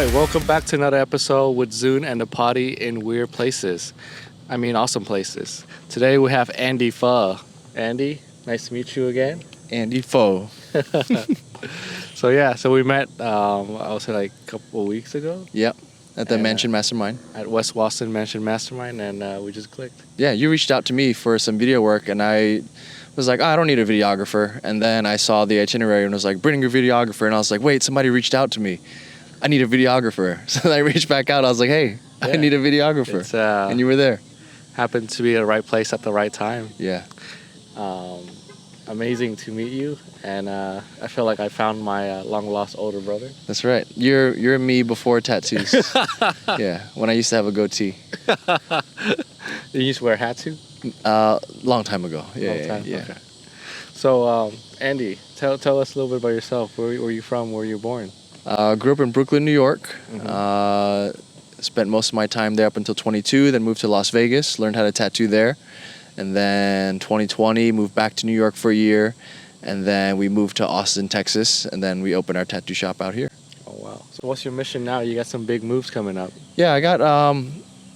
right, welcome back to another episode with Zune and the Potty in weird places. I mean, awesome places. Today we have Andy Pho. Andy, nice to meet you again. Andy Pho. So we met, I would say like a couple of weeks ago Yep. At the And, Mansion Mastermind. at West Boston Mansion Mastermind, and we just clicked. Yeah, you reached out to me for some video work, and I was like, I don't need a videographer. And then I saw the itinerary and was like, bring your videographer. And I was like, wait, somebody reached out to me. I need a videographer. So I reached back out. I was like, hey, I Yeah. need a videographer. It's and you were there. happened to be at the right place at the right time. Yeah. Amazing to meet you, and I feel like I found my long lost older brother. That's right. You're me before tattoos. Yeah, when I used to have a goatee. You used to wear a hat too? Long time ago. Yeah, Long yeah, time? yeah. Okay. So, Andy, tell us a little bit about yourself. Where you from? Where you born? Grew up in Brooklyn, New York. Spent most of my time there up until 22, then moved to Las Vegas, learned how to tattoo there. And then 2020, moved back to New York for a year. And then we moved to Austin, Texas. And then we opened our tattoo shop out here. Oh, wow. So what's your mission now? You got some big moves coming up. Yeah, I got,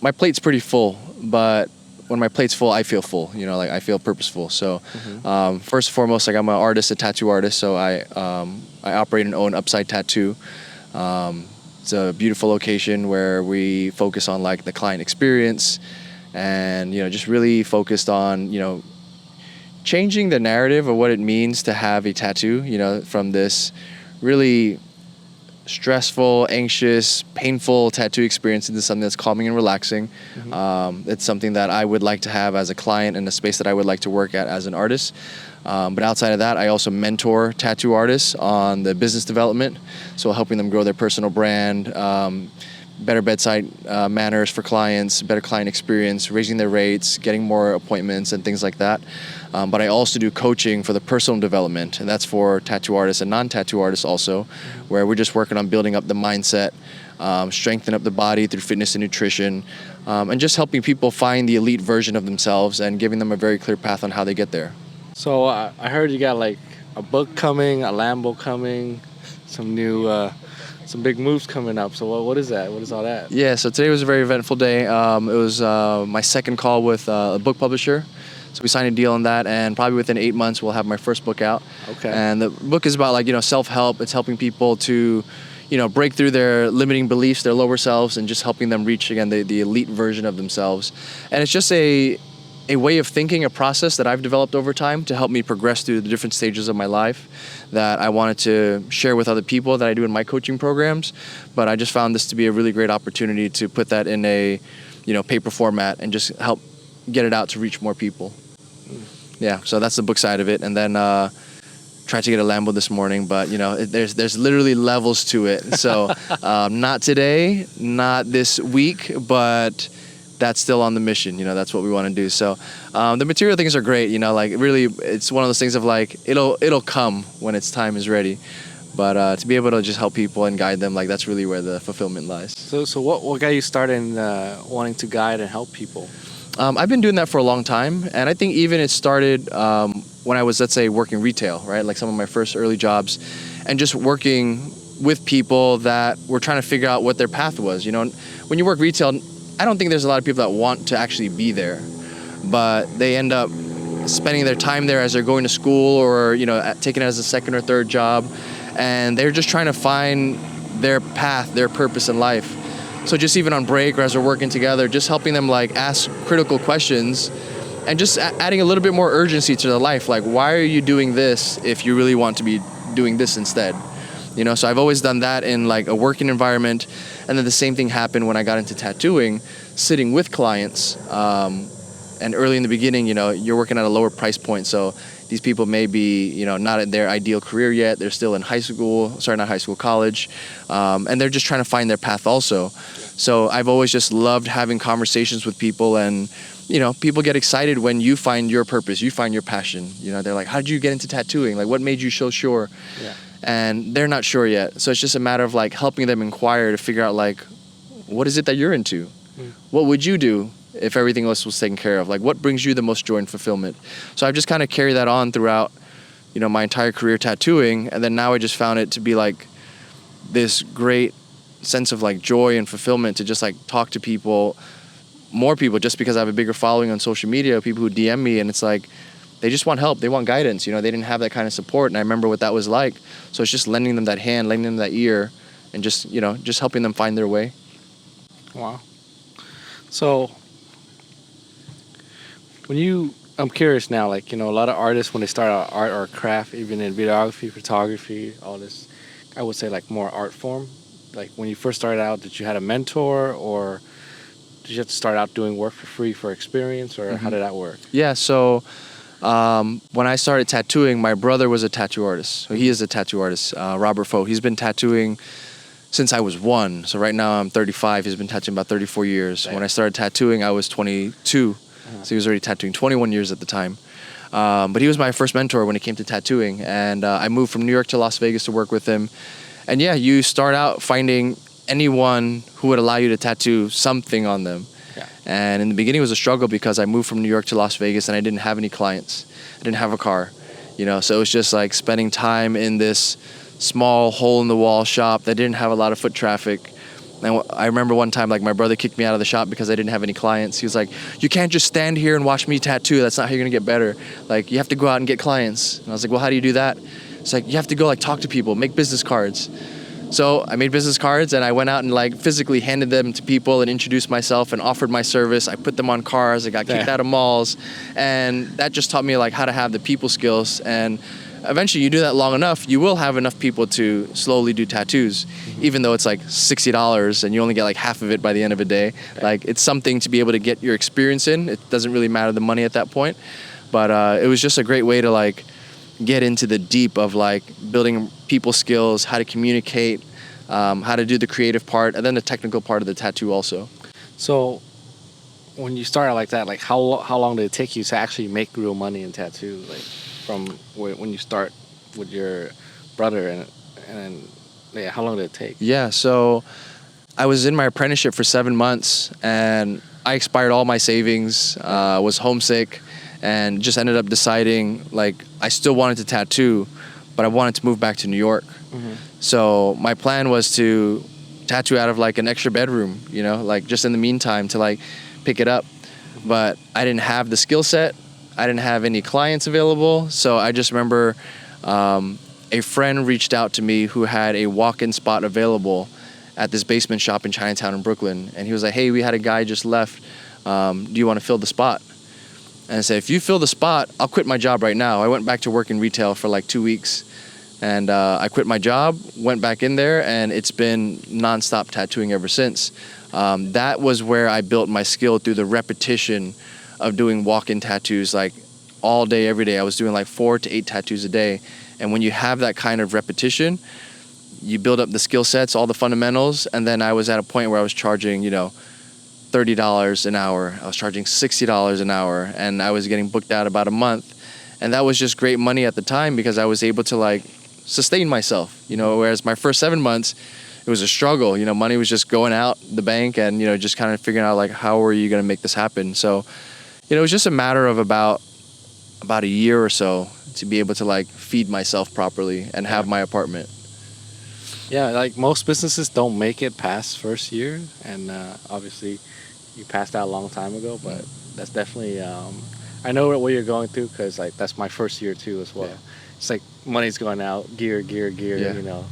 my plate's pretty full. But when my plate's full, I feel full. You know, like I feel purposeful. So first and foremost, like I'm an artist, a tattoo artist. So I operate and own Upside Tattoo. It's a beautiful location where we focus on like the client experience. And, you know, just really focused on, you know, changing the narrative of what it means to have a tattoo, you know, from this really stressful, anxious, painful tattoo experience into something that's calming and relaxing. It's something that I would like to have as a client and a space that I would like to work at as an artist. But outside of that, I also mentor tattoo artists on the business development, so helping them grow their personal brand, better bedside manners for clients, better client experience, raising their rates, getting more appointments and things like that. But I also do coaching for the personal development, and that's for tattoo artists and non-tattoo artists also, where we're just working on building up the mindset, strengthen up the body through fitness and nutrition, and just helping people find the elite version of themselves and giving them a very clear path on how they get there. So I heard you got like a book coming, a Lambo coming, some new, some big moves coming up. So what is that? What is all that? Yeah, so today was a very eventful day. It was my second call with a book publisher. So we signed a deal on that, and probably within 8 months we'll have my first book out. Okay. And the book is about, like, you know, self-help. It's helping people to, you know, break through their limiting beliefs, their lower selves, and just helping them reach, again, the elite version of themselves. And it's just a way of thinking, a process that I've developed over time to help me progress through the different stages of my life that I wanted to share with other people that I do in my coaching programs. But I just found this to be a really great opportunity to put that in a, you know, paper format and just help get it out to reach more people. Yeah, so that's the book side of it. And then tried to get a Lambo this morning, but, you know, there's literally levels to it. So not today, not this week, but that's still on the mission. You know, that's what we want to do. So the material things are great. You know, like really, it's one of those things of like it'll come when its time is ready. But to be able to just help people and guide them, like that's really where the fulfillment lies. So what got you started wanting to guide and help people? I've been doing that for a long time, and I think even it started when I was, let's say, working retail, right? Like some of my first early jobs, and just working with people that were trying to figure out what their path was. You know, when you work retail, I don't think there's a lot of people that want to actually be there, but they end up spending their time there as they're going to school or, you know, taking it as a second or third job, and they're just trying to find their path, their purpose in life. So just even on break or as we're working together, just helping them like ask critical questions and just adding a little bit more urgency to their life. Like, why are you doing this if you really want to be doing this instead? You know, so I've always done that in like a working environment. And then the same thing happened when I got into tattooing, sitting with clients. And early in the beginning, you know, you're working at a lower price point. So these people may be, you know, not in their ideal career yet. They're still in college. And they're just trying to find their path also. So I've always just loved having conversations with people, and, you know, people get excited when you find your purpose, you find your passion. You know, they're like, how did you get into tattooing? Like, what made you so sure? Yeah. And they're not sure yet. So it's just a matter of like helping them inquire to figure out like, what is it that you're into? What would you do if everything else was taken care of? Like, what brings you the most joy and fulfillment? So I've just kind of carried that on throughout, you know, my entire career tattooing. And then now I just found it to be like this great sense of like joy and fulfillment to just like talk to people, more people, just because I have a bigger following on social media, people who DM me, and it's like they just want help, they want guidance. You know, they didn't have that kind of support, and I remember what that was like. So it's just lending them that hand, lending them that ear, and just, you know, just helping them find their way. Wow. So I'm curious now, like, you know, a lot of artists, when they start out art or craft, even in videography, photography, all this, I would say like more art form. Like when you first started out, did you had a mentor, or did you have to start out doing work for free for experience, or how did that work? Yeah, so when I started tattooing, my brother was a tattoo artist. So he is a tattoo artist, Robert Pho. He's been tattooing since I was 1. So right now I'm 35. He's been tattooing about 34 years. Damn. When I started tattooing, I was 22. So he was already tattooing 21 years at the time. But he was my first mentor when it came to tattooing. And I moved from New York to Las Vegas to work with him. And yeah, you start out finding anyone who would allow you to tattoo something on them. Yeah. And in the beginning it was a struggle because I moved from New York to Las Vegas and I didn't have any clients. I didn't have a car, you know, so it was just like spending time in this small hole in the wall shop that didn't have a lot of foot traffic. And I remember one time, like, my brother kicked me out of the shop because I didn't have any clients. He was like, "You can't just stand here and watch me tattoo. That's not how you're gonna get better. Like, you have to go out and get clients." And I was like, "Well, how do you do that?" It's like, "You have to go like talk to people, make business cards." So I made business cards and I went out and like physically handed them to people and introduced myself and offered my service. I put them on cars. I got kicked out of malls, and that just taught me like how to have the people skills. And eventually, you do that long enough, you will have enough people to slowly do tattoos, even though it's like $60 and you only get like half of it by the end of a day. Like, it's something to be able to get your experience in. It doesn't really matter the money at that point, but it was just a great way to like get into the deep of like building people skills, how to communicate, how to do the creative part, and then the technical part of the tattoo also. So when you started like that, like how long did it take you to actually make real money in tattoo? Like from when you start with your brother and yeah, how long did it take? Yeah, so I was in my apprenticeship for 7 months and I expired all my savings, was homesick, and just ended up deciding like I still wanted to tattoo, but I wanted to move back to New York. So my plan was to tattoo out of like an extra bedroom, you know, like just in the meantime to like pick it up. But I didn't have the skill set. I didn't have any clients available. So I just remember a friend reached out to me who had a walk-in spot available at this basement shop in Chinatown in Brooklyn. And he was like, "Hey, we had a guy just left. Do you want to fill the spot?" And I said, "If you fill the spot, I'll quit my job right now." I went back to work in retail for like 2 weeks. And I quit my job, went back in there, and it's been nonstop tattooing ever since. That was where I built my skill through the repetition of doing walk-in tattoos like all day, every day. I was doing like 4 to 8 tattoos a day. And when you have that kind of repetition, you build up the skill sets, all the fundamentals. And then I was at a point where I was charging, you know, $30 an hour. I was charging $60 an hour, and I was getting booked out about a month. And that was just great money at the time because I was able to like sustain myself, you know, whereas my first 7 months, it was a struggle. You know, money was just going out the bank and, you know, just kind of figuring out like, how are you going to make this happen? So, you know, it was just a matter of about a year or so to be able to like feed myself properly and have my apartment. Yeah, like most businesses don't make it past first year, and obviously you passed out a long time ago, but that's definitely I know what you're going through because like that's my first year too as well. Yeah. It's like money's going out, gear, Yeah. you know,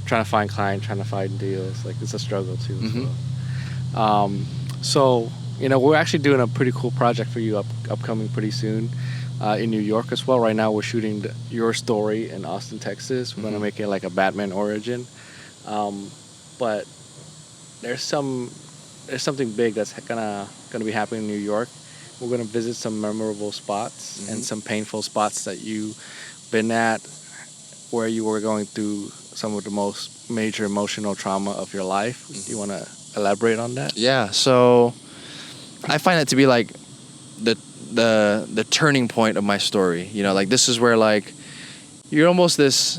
trying to find clients, trying to find deals. Like it's a struggle too as well. So, you know, we're actually doing a pretty cool project for you upcoming pretty soon in New York as well. Right now we're shooting your story in Austin, Texas. We're gonna make it like a Batman origin. But there's something big that's gonna be happening in New York. We're gonna visit some memorable spots and some painful spots that you've been at, where you were going through some of the most major emotional trauma of your life. Do you want to elaborate on that? Yeah. So I find that to be like the turning point of my story. You know, like this is where like you're almost this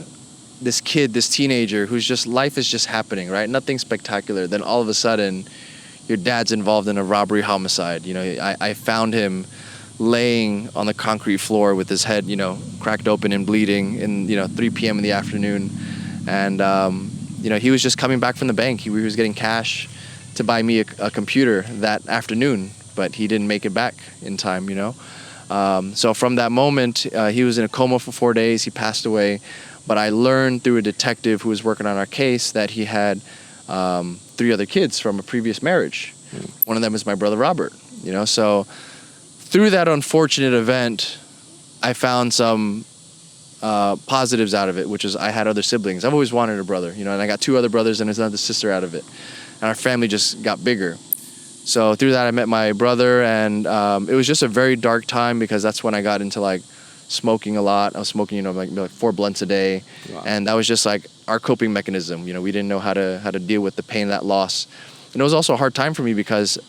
kid, this teenager who's just, life is just happening, right? Nothing spectacular. Then all of a sudden, your dad's involved in a robbery homicide. You know, I found him laying on the concrete floor with his head, you know, cracked open and bleeding in, you know, 3 p.m. in the afternoon. And he was just coming back from the bank. He was getting cash to buy me a computer that afternoon, but he didn't make it back in time. So from that moment, he was in a coma for 4 days. He passed away. But I learned through a detective who was working on our case that he had 3 other kids from a previous marriage. One of them is my brother Robert. So through that unfortunate event, I found some positives out of it, which is I had other siblings. I've always wanted a brother, and I got 2 other brothers and there's another sister out of it. And our family just got bigger. So through that, I met my brother, and it was just a very dark time because that's when I got into like smoking a lot. I was smoking, like 4 blunts a day. Wow. And that was just like our coping mechanism. We didn't know how to deal with the pain of that loss. And it was also a hard time for me because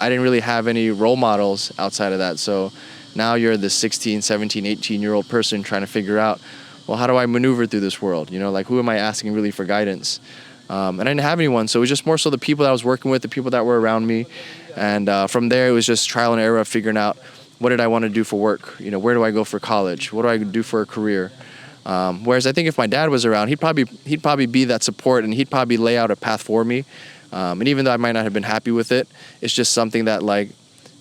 I didn't really have any role models outside of that. So now you're the 16, 17, 18-year-old person trying to figure out, well, how do I maneuver through this world? Like, who am I asking really for guidance? And I didn't have anyone, so it was just more so the people that I was working with, the people that were around me. And from there, it was just trial and error of figuring out what did I want to do for work? Where do I go for college? What do I do for a career? Whereas I think if my dad was around, he'd probably be that support, and he'd probably lay out a path for me. And even though I might not have been happy with it, it's just something that like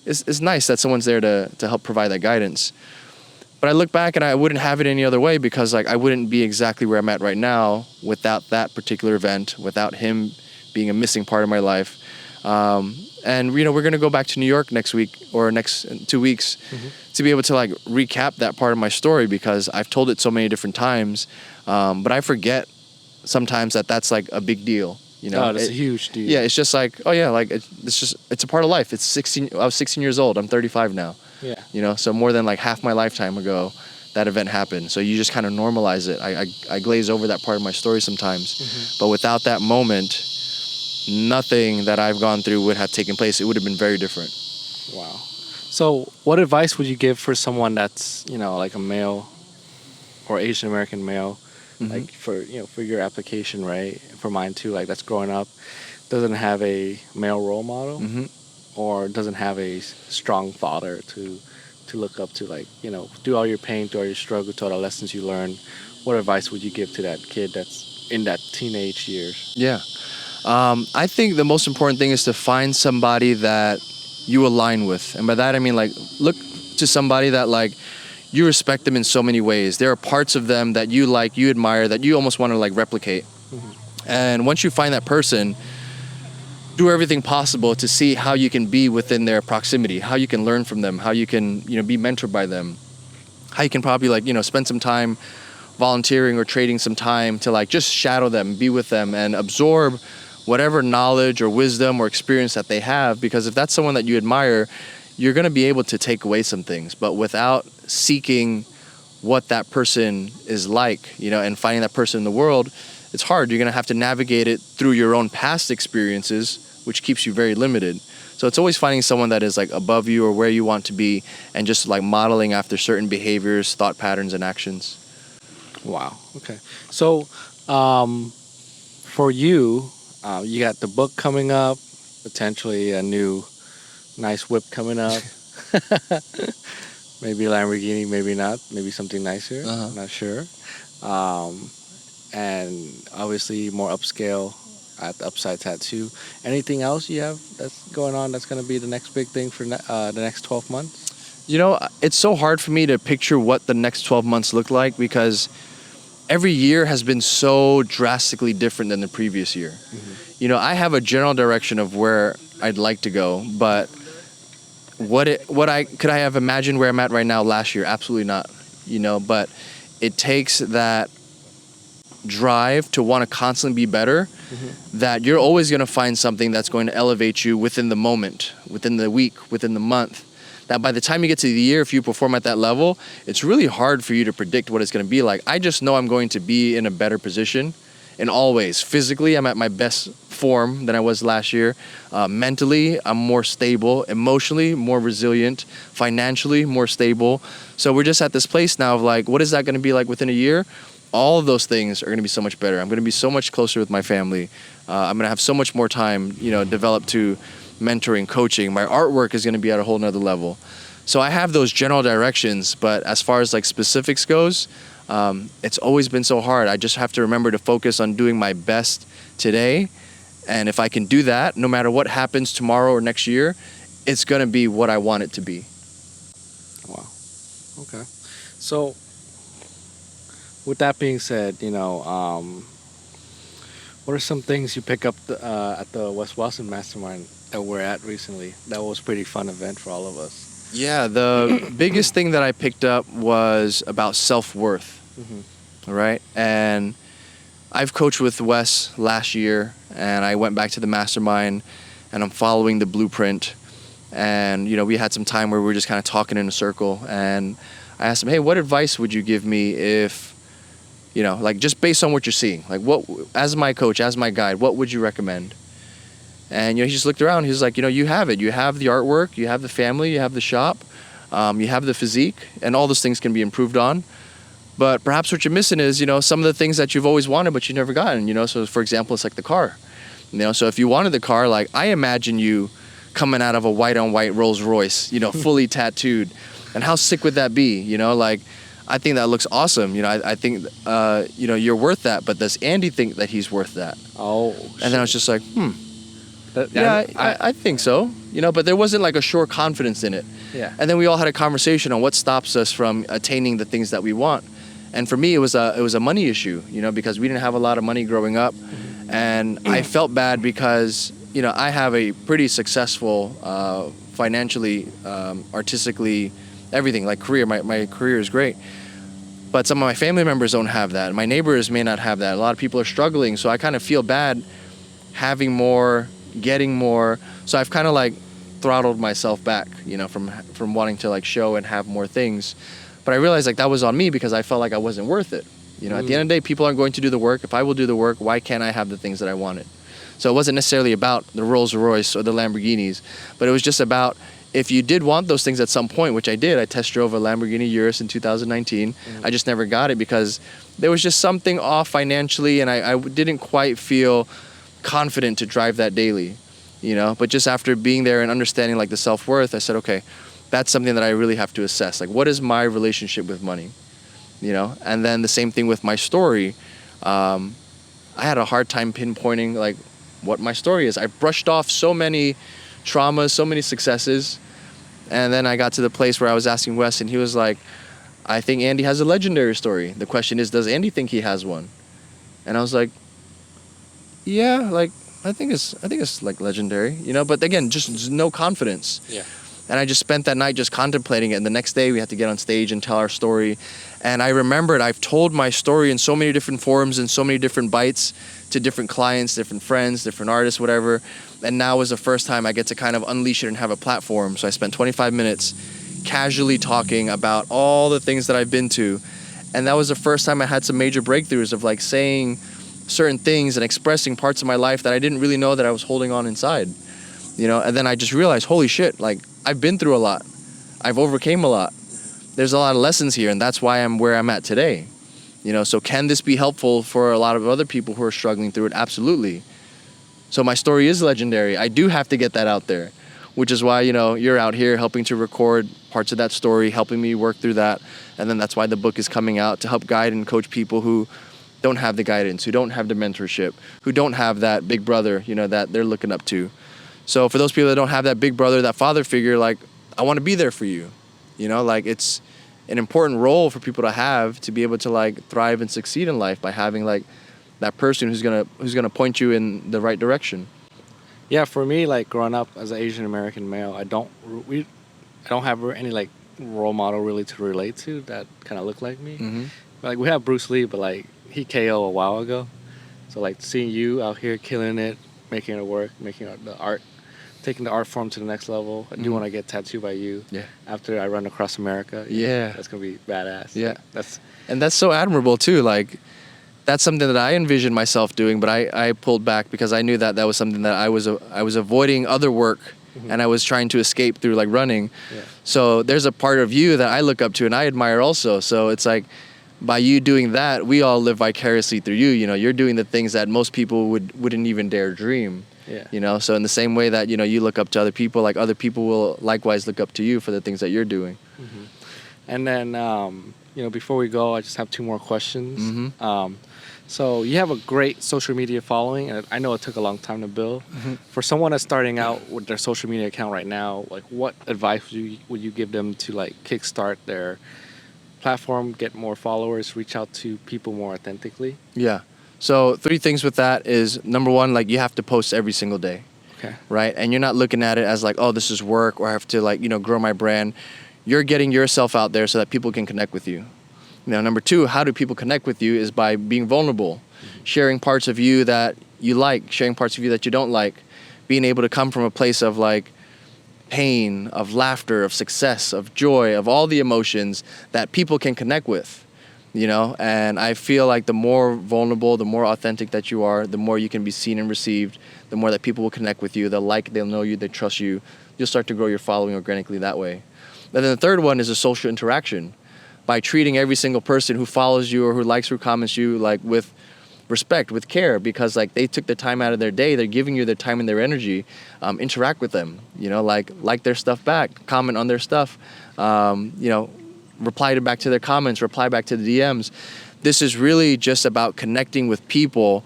it's nice that someone's there to help provide that guidance. But I look back and I wouldn't have it any other way because like I wouldn't be exactly where I'm at right now without that particular event, without him being a missing part of my life. And we're going to go back to New York next week or next 2 weeks to be able to like recap that part of my story because I've told it so many different times. But I forget sometimes that that's like a big deal. Oh, that's a huge deal. Yeah, it's just like, oh yeah, like it's a part of life. I was 16 years old. I'm 35 now. Yeah. So more than like half my lifetime ago, that event happened. So you just kind of normalize it. I glaze over that part of my story sometimes. But without that moment, nothing that I've gone through would have taken place. It would have been very different. Wow. So what advice would you give for someone that's, like a male or Asian American male, like for your application, right? For mine too, like that's growing up, doesn't have a male role model or doesn't have a strong father to look up to, like, through all your pain, through all your struggle, through all the lessons you learned. What advice would you give to that kid that's in that teenage years? Yeah. I think the most important thing is to find somebody that you align with. And by that, I mean, like, look to somebody that, like, you respect them in so many ways. There are parts of them that you like, you admire, that you almost want to, like, replicate. And once you find that person, do everything possible to see how you can be within their proximity, how you can learn from them, how you can, be mentored by them, how you can probably, like, spend some time volunteering or trading some time to, like, just shadow them, be with them, and absorb whatever knowledge or wisdom or experience that they have. Because if that's someone that you admire, you're going to be able to take away some things. But without seeking what that person is like, and finding that person in the world, it's hard. You're going to have to navigate it through your own past experiences, which keeps you very limited. So it's always finding someone that is, like, above you or where you want to be, and just, like, modeling after certain behaviors, thought patterns, and actions. Wow. Okay. So for you, you got the book coming up, potentially a new nice whip coming up. Maybe Lamborghini, maybe not. Maybe something nicer. I'm not sure. And obviously more upscale at the Upside Tattoo. Anything else you have that's going on that's going to be the next big thing for the next 12 months? It's so hard for me to picture what the next 12 months look like because every year has been so drastically different than the previous year. I have a general direction of where I'd like to go, but could I have imagined where I'm at right now last year? Absolutely not. But it takes that drive to want to constantly be better, that you're always going to find something that's going to elevate you within the moment, within the week, within the month. That by the time you get to the year, if you perform at that level, it's really hard for you to predict what it's going to be like. I just know I'm going to be in a better position in all ways. Physically, I'm at my best form than I was last year. Mentally, I'm more stable. Emotionally, more resilient. Financially, more stable. So we're just at this place now of, like, what is that going to be like within a year? All of those things are going to be so much better. I'm going to be so much closer with my family. I'm going to have so much more time, developed to mentoring, coaching. My artwork is going to be at a whole nother level. So I have those general directions, but as far as, like, specifics goes, It's always been so hard. I just have to remember to focus on doing my best today. And if I can do that, no matter what happens tomorrow or next year, it's going to be what I want it to be. Wow. Okay. So, with that being said, what are some things you pick up at the West Boston Mastermind that we're at recently? That was a pretty fun event for all of us. Yeah, the biggest thing that I picked up was about self-worth, right? And I've coached with Wes last year, and I went back to the mastermind, and I'm following the blueprint. And, we had some time where we were just kind of talking in a circle, and I asked him, hey, what advice would you give me if, just based on what you're seeing, like what, as my coach, as my guide, what would you recommend? And, he just looked around. He was like, you have it. You have the artwork, you have the family, you have the shop, you have the physique, and all those things can be improved on. But perhaps what you're missing is, some of the things that you've always wanted, but you've never gotten, So, for example, it's like the car. So if you wanted the car, like I imagine you coming out of a white-on-white Rolls Royce, fully tattooed. And how sick would that be? I think that looks awesome. I think, you're worth that. But does Andy think that he's worth that? Oh, and then I was just like, I think so. But there wasn't like a sure confidence in it. Yeah. And then we all had a conversation on what stops us from attaining the things that we want. And for me, it was a money issue, because we didn't have a lot of money growing up. And I felt bad because, I have a pretty successful, financially, artistically, everything, like career. My career is great. But some of my family members don't have that. My neighbors may not have that. A lot of people are struggling. So I kind of feel bad having more, getting more. So I've kind of like throttled myself back, from wanting to like show and have more things. But I realized like that was on me because I felt like I wasn't worth it. At the end of the day, people aren't going to do the work. If I will do the work, why can't I have the things that I wanted? So it wasn't necessarily about the Rolls Royce or the Lamborghinis, but it was just about if you did want those things at some point, which I did. I test drove a Lamborghini Urus in 2019. I just never got it because there was just something off financially, and I didn't quite feel confident to drive that daily, But just after being there and understanding like the self-worth, I said, okay, that's something that I really have to assess. Like, what is my relationship with money? And then the same thing with my story. I had a hard time pinpointing like what my story is. I brushed off so many traumas, so many successes. And then I got to the place where I was asking Wes, and he was like, I think Andy has a legendary story. The question is, does Andy think he has one? And I was like, yeah, like, I think it's like legendary, but again, just no confidence. Yeah. And I just spent that night just contemplating it. And the next day we had to get on stage and tell our story. And I remembered I've told my story in so many different forms and so many different bites to different clients, different friends, different artists, whatever. And now was the first time I get to kind of unleash it and have a platform. So I spent 25 minutes casually talking about all the things that I've been to. And that was the first time I had some major breakthroughs of like saying certain things and expressing parts of my life that I didn't really know that I was holding on inside. And then I just realized, holy shit, like I've been through a lot. I've overcame a lot. There's a lot of lessons here, and that's why I'm where I'm at today. So can this be helpful for a lot of other people who are struggling through it? Absolutely. So my story is legendary. I do have to get that out there, which is why, you're out here helping to record parts of that story, helping me work through that. And then that's why the book is coming out, to help guide and coach people who don't have the guidance, who don't have the mentorship, who don't have that big brother, that they're looking up to. So for those people that don't have that big brother, that father figure, like, I want to be there for you. Like it's an important role for people to have to be able to like thrive and succeed in life by having like that person who's gonna point you in the right direction. Yeah, for me, like growing up as an Asian American male, I don't have any like role model really to relate to that kind of look like me. Mm-hmm. Like we have Bruce Lee, but like he KO a while ago. So like seeing you out here killing it, making it work, the art, taking the art form to the next level. I do want to get tattooed by you. Yeah. After I run across America. Yeah. That's gonna be badass. Yeah. Like, that's so admirable too. Like that's something that I envisioned myself doing, but I pulled back because I knew that was something that I was avoiding other work, and I was trying to escape through like running. Yeah. So there's a part of you that I look up to and I admire also. So it's like by you doing that, we all live vicariously through you. You're doing the things that most people wouldn't even dare dream. Yeah. So in the same way that, you look up to other people, like other people will likewise look up to you for the things that you're doing. Mm-hmm. And then, before we go, I just have two more questions. Mm-hmm. So you have a great social media following, and I know it took a long time to build. Mm-hmm. For someone that's starting out with their social media account right now, like what advice would you give them to like kickstart their platform, get more followers, reach out to people more authentically? Yeah. So 3 things with that is, number one, like you have to post every single day, Okay. right? And you're not looking at it as like, oh, this is work, or I have to like, grow my brand. You're getting yourself out there so that people can connect with you. Number 2, how do people connect with you is by being vulnerable, sharing parts of you that you like, sharing parts of you that you don't like, being able to come from a place of like pain, of laughter, of success, of joy, of all the emotions that people can connect with, and I feel like the more vulnerable, the more authentic that you are, the more you can be seen and received, the more that people will connect with you, they'll know you, they trust you, you'll start to grow your following organically that way. And then the third one is a social interaction, by treating every single person who follows you or who likes or comments you like with respect, with care, because like they took the time out of their day, they're giving you their time and their energy. Interact with them, like their stuff back, comment on their stuff, reply back to their comments, reply back to the DMs. This is really just about connecting with people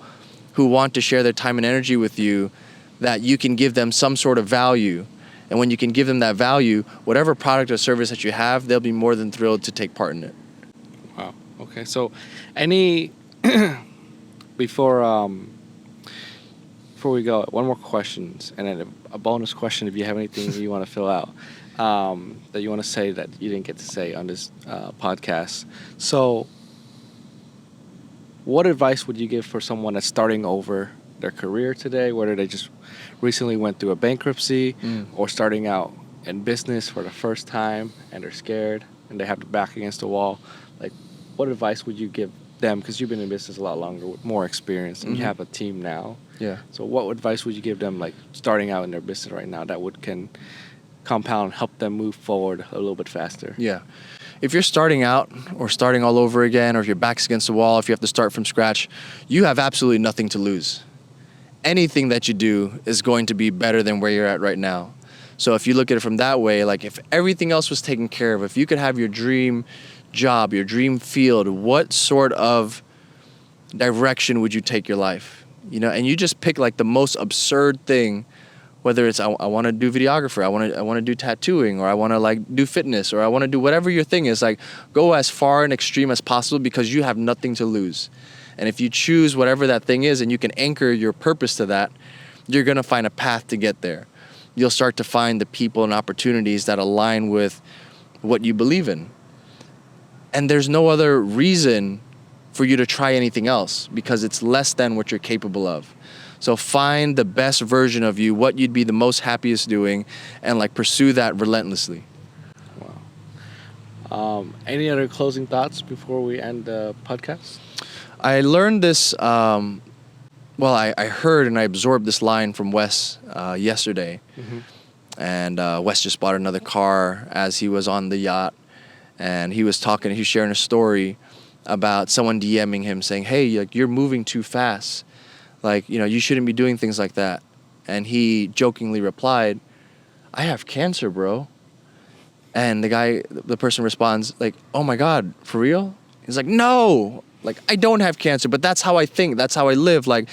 who want to share their time and energy with you, that you can give them some sort of value. And when you can give them that value, whatever product or service that you have, they'll be more than thrilled to take part in it. Wow. Okay. So, any before before we go, one more questions, and then a bonus question if you have anything you want to fill out that you want to say that you didn't get to say on this podcast. So, what advice would you give for someone that's starting over their career today, whether they just recently went through a bankruptcy or starting out in business for the first time and they're scared and they have their back against the wall? Like, what advice would you give them? Because you've been in business a lot longer with more experience and you have a team now. Yeah. So what advice would you give them, like starting out in their business right now, that can compound, help them move forward a little bit faster? Yeah. If you're starting out or starting all over again, or if your back's against the wall, if you have to start from scratch, you have absolutely nothing to lose. Anything that you do is going to be better than where you're at right now. So if you look at it from that way, like if everything else was taken care of, if you could have your dream job, your dream field, what sort of direction would you take your life? And you just pick like the most absurd thing, whether it's I want to do videographer, I want to do tattooing, or I want to like do fitness, or I want to do whatever your thing is. Like, go as far and extreme as possible, because you have nothing to lose. And if you choose whatever that thing is and you can anchor your purpose to that, you're going to find a path to get there. You'll start to find the people and opportunities that align with what you believe in. And there's no other reason for you to try anything else, because it's less than what you're capable of. So find the best version of you, what you'd be the most happiest doing, and like pursue that relentlessly. Wow. Any other closing thoughts before we end the podcast? I learned this, I heard and I absorbed this line from Wes yesterday. Mm-hmm. And Wes just bought another car as he was on the yacht. And he was sharing a story about someone DMing him saying, hey, like, you're moving too fast. Like, you shouldn't be doing things like that. And he jokingly replied, I have cancer, bro. And the person responds like, oh my God, for real? He's like, no, like, I don't have cancer, but that's how I think. That's how I live. Like,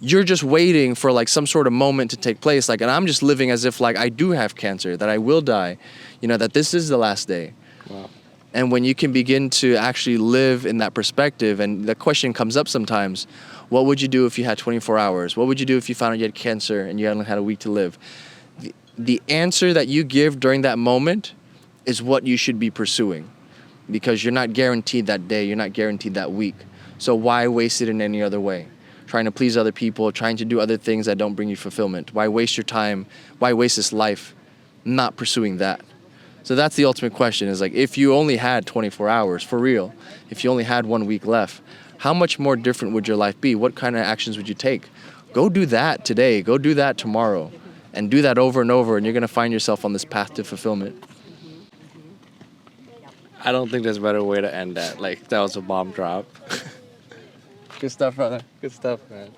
you're just waiting for like some sort of moment to take place. Like, and I'm just living as if like I do have cancer, that I will die, that this is the last day. Wow. And when you can begin to actually live in that perspective, and the question comes up sometimes, what would you do if you had 24 hours? What would you do if you found out you had cancer and you only had a week to live? The answer that you give during that moment is what you should be pursuing, because you're not guaranteed that day, you're not guaranteed that week. So why waste it in any other way? Trying to please other people, trying to do other things that don't bring you fulfillment. Why waste your time? Why waste this life not pursuing that? So that's the ultimate question, is like, if you only had 24 hours, for real, if you only had 1 week left, how much more different would your life be? What kind of actions would you take? Go do that today. Go do that tomorrow. And do that over and over, and you're going to find yourself on this path to fulfillment. I don't think there's a better way to end that. Like, that was a bomb drop. Good stuff, brother. Good stuff, man.